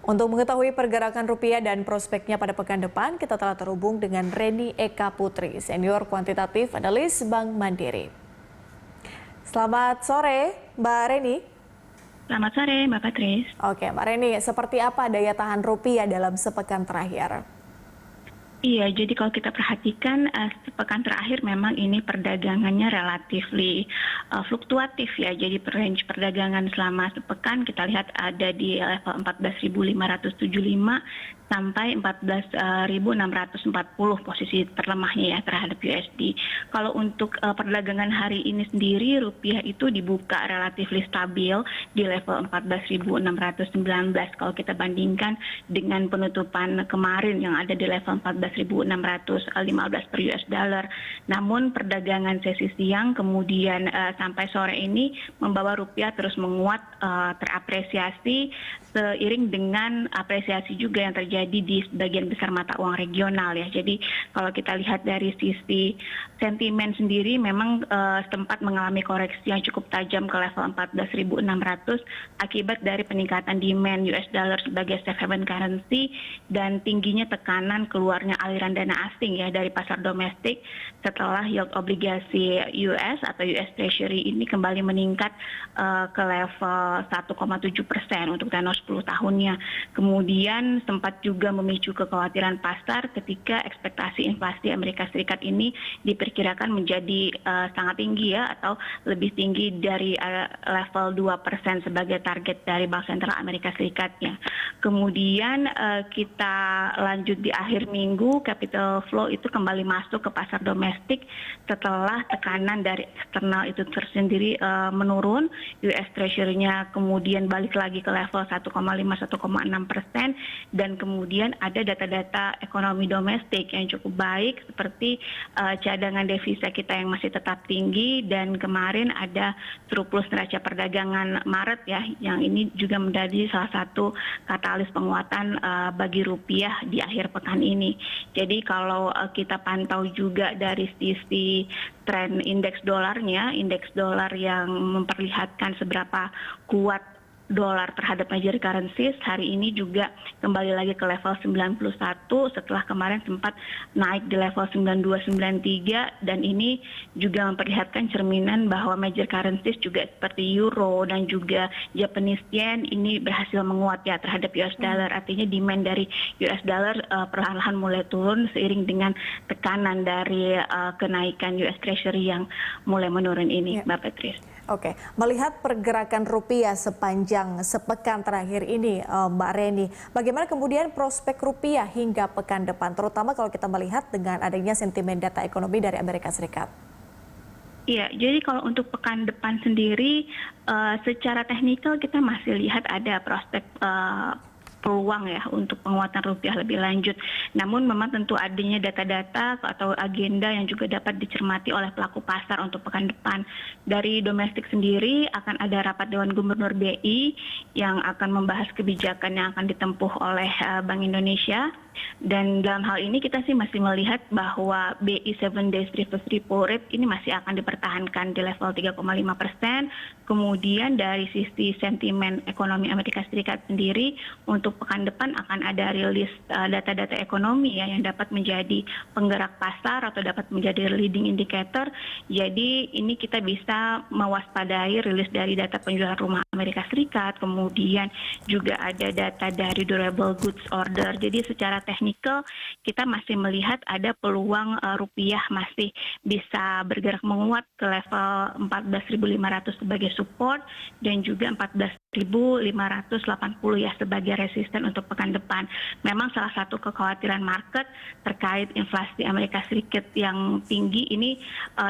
Untuk mengetahui pergerakan rupiah dan prospeknya pada pekan depan, kita telah terhubung dengan Reni Eka Putri, Senior Kuantitatif Analis Bank Mandiri. Selamat sore, Mbak Reni. Selamat sore, Mbak Patris. Oke, Mbak Reni, seperti apa daya tahan rupiah dalam sepekan terakhir? Iya, jadi kalau kita perhatikan sepekan terakhir memang ini perdagangannya relatif fluktuatif ya. Jadi range perdagangan selama sepekan kita lihat ada di level 14.575 sampai 14.640 posisi terlemahnya ya terhadap USD. Kalau untuk perdagangan hari ini sendiri rupiah itu dibuka relatif stabil di level 14.619 kalau kita bandingkan dengan penutupan kemarin yang ada di level 14.615 per US dollar. Namun perdagangan sesi siang kemudian sampai sore ini membawa rupiah terus menguat, terapresiasi seiring dengan apresiasi juga yang terjadi di sebagian besar mata uang regional ya. Jadi kalau kita lihat dari sisi sentimen sendiri memang sempat mengalami koreksi yang cukup tajam ke level 14.600 akibat dari peningkatan demand US dollar sebagai safe haven currency dan tingginya tekanan keluarnya aliran dana asing ya dari pasar domestik setelah yield obligasi US atau US Treasury ini kembali meningkat ke level 1,7% untuk tenor 10 tahunnya. Kemudian sempat juga memicu kekhawatiran pasar ketika ekspektasi inflasi Amerika Serikat ini diperkirakan menjadi sangat tinggi ya atau lebih tinggi dari level 2% sebagai target dari Bank Sentral Amerika Serikatnya. Kemudian kita lanjut di akhir minggu, capital flow itu kembali masuk ke pasar domestik setelah tekanan dari eksternal itu tersendiri menurun. US Treasury-nya kemudian balik lagi ke level 1,5-1,6% dan kemudian ada data-data ekonomi domestik yang cukup baik seperti cadangan devisa kita yang masih tetap tinggi dan kemarin ada surplus neraca perdagangan Maret ya yang ini juga menjadi salah satu katalis penguatan bagi rupiah di akhir pekan ini. Jadi kalau kita pantau juga dari sisi tren indeks dolarnya, indeks dolar yang memperlihatkan seberapa kuat dolar terhadap major currencies hari ini juga kembali lagi ke level 91 setelah kemarin sempat naik di level 92-93 dan ini juga memperlihatkan cerminan bahwa major currencies juga seperti euro dan juga Japanese yen ini berhasil menguat ya terhadap US dollar. Artinya demand dari US dollar perlahan-lahan mulai turun seiring dengan tekanan dari kenaikan US Treasury yang mulai menurun ini, Mbak Patris. Oke, melihat pergerakan rupiah sepanjang sepekan terakhir ini, Mbak Reni, bagaimana kemudian prospek rupiah hingga pekan depan, terutama kalau kita melihat dengan adanya sentimen data ekonomi dari Amerika Serikat? Iya, jadi kalau untuk pekan depan sendiri, secara teknikal kita masih lihat ada prospek peluang ya untuk penguatan rupiah lebih lanjut. Namun memang tentu adanya data-data atau agenda yang juga dapat dicermati oleh pelaku pasar untuk pekan depan. Dari domestik sendiri akan ada rapat Dewan Gubernur BI yang akan membahas kebijakan yang akan ditempuh oleh Bank Indonesia. Dan dalam hal ini kita sih masih melihat bahwa BI 7 days reverse repo rate ini masih akan dipertahankan di level 3,5%. Kemudian dari sisi sentimen ekonomi Amerika Serikat sendiri untuk pekan depan akan ada rilis data-data ekonomi ya yang dapat menjadi penggerak pasar atau dapat menjadi leading indicator. Jadi ini kita bisa mewaspadai rilis dari data penjualan rumah Amerika Serikat, kemudian juga ada data dari durable goods order. Jadi secara teknikal kita masih melihat ada peluang rupiah masih bisa bergerak menguat ke level 14.500 sebagai support dan juga 14.580 ya sebagai resisten untuk pekan depan. Memang salah satu kekhawatiran market terkait inflasi Amerika Serikat yang tinggi ini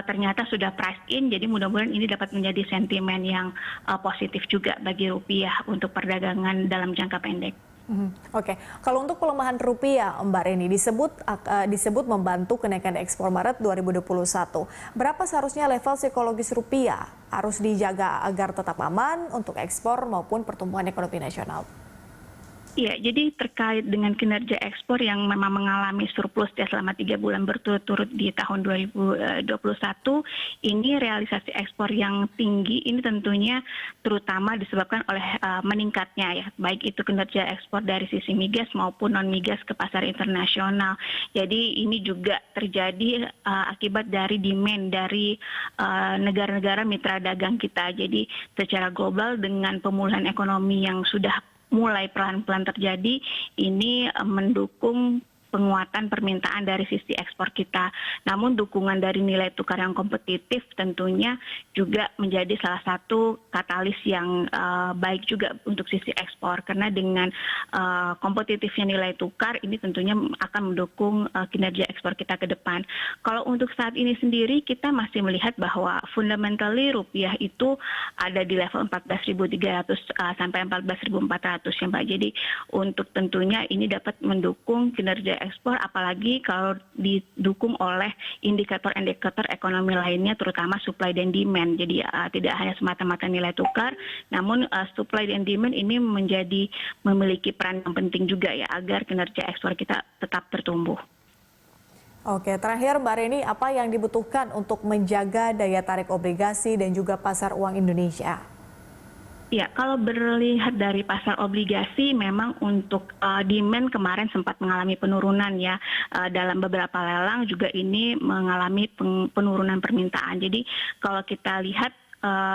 ternyata sudah price in, jadi mudah-mudahan ini dapat menjadi sentimen yang positif juga bagi rupiah untuk perdagangan dalam jangka pendek. Oke, kalau untuk pelemahan rupiah, Mbak Reni, disebut membantu kenaikan ekspor Maret 2021. Berapa seharusnya level psikologis rupiah harus dijaga agar tetap aman untuk ekspor maupun pertumbuhan ekonomi nasional? Iya, jadi terkait dengan kinerja ekspor yang memang mengalami surplus ya selama 3 bulan berturut-turut di tahun 2021, ini realisasi ekspor yang tinggi ini tentunya terutama disebabkan oleh meningkatnya ya, baik itu kinerja ekspor dari sisi migas maupun non-migas ke pasar internasional. Jadi ini juga terjadi akibat dari demand dari negara-negara mitra dagang kita. Jadi secara global dengan pemulihan ekonomi yang sudah mulai pelan-pelan terjadi, ini mendukung penguatan permintaan dari sisi ekspor kita. Namun dukungan dari nilai tukar yang kompetitif tentunya juga menjadi salah satu katalis yang baik juga untuk sisi ekspor. Karena dengan kompetitifnya nilai tukar ini tentunya akan mendukung kinerja ekspor kita ke depan. Kalau untuk saat ini sendiri kita masih melihat bahwa fundamentally rupiah itu ada di level 14.300 sampai 14.400 ya Mbak. Jadi untuk tentunya ini dapat mendukung kinerja ekspor, apalagi kalau didukung oleh indikator-indikator ekonomi lainnya, terutama supply dan demand. Jadi tidak hanya semata-mata nilai tukar, namun supply dan demand ini memiliki peran yang penting juga ya agar kinerja ekspor kita tetap bertumbuh. Oke, terakhir Mbak Reni, apa yang dibutuhkan untuk menjaga daya tarik obligasi dan juga pasar uang Indonesia? Ya, kalau berlihat dari pasar obligasi memang untuk demand kemarin sempat mengalami penurunan ya, dalam beberapa lelang juga ini mengalami penurunan permintaan. Jadi kalau kita lihat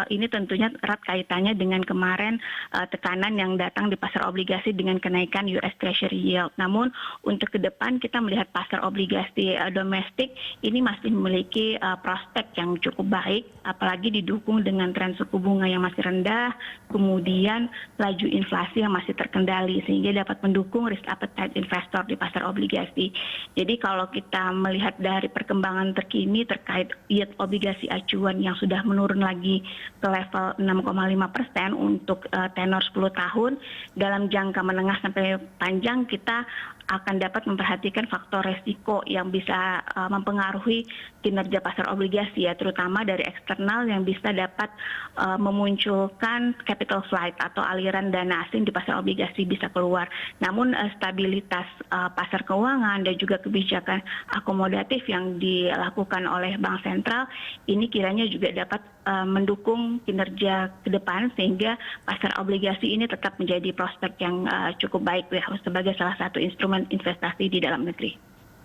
ini tentunya erat kaitannya dengan kemarin tekanan yang datang di pasar obligasi dengan kenaikan US Treasury yield. Namun untuk ke depan kita melihat pasar obligasi domestik ini masih memiliki prospek yang cukup baik, apalagi didukung dengan tren suku bunga yang masih rendah, kemudian laju inflasi yang masih terkendali sehingga dapat mendukung risk appetite investor di pasar obligasi. Jadi kalau kita melihat dari perkembangan terkini terkait yield obligasi acuan yang sudah menurun lagi ke level 6,5% untuk tenor 10 tahun, dalam jangka menengah sampai panjang kita akan dapat memperhatikan faktor resiko yang bisa mempengaruhi kinerja pasar obligasi ya, terutama dari eksternal yang bisa dapat memunculkan capital flight atau aliran dana asing di pasar obligasi bisa keluar. Namun stabilitas pasar keuangan dan juga kebijakan akomodatif yang dilakukan oleh Bank Sentral ini kiranya juga dapat mendukung kinerja ke depan sehingga pasar obligasi ini tetap menjadi prospek yang cukup baik ya sebagai salah satu instrumen investasi di dalam negeri.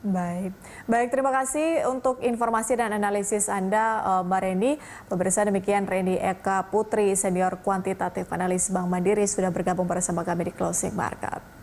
Baik, terima kasih untuk informasi dan analisis Anda, Mbak Reni. Pemirsa, demikian Reni Eka Putri, senior kuantitatif analis Bank Mandiri sudah bergabung bersama kami di Closing Market.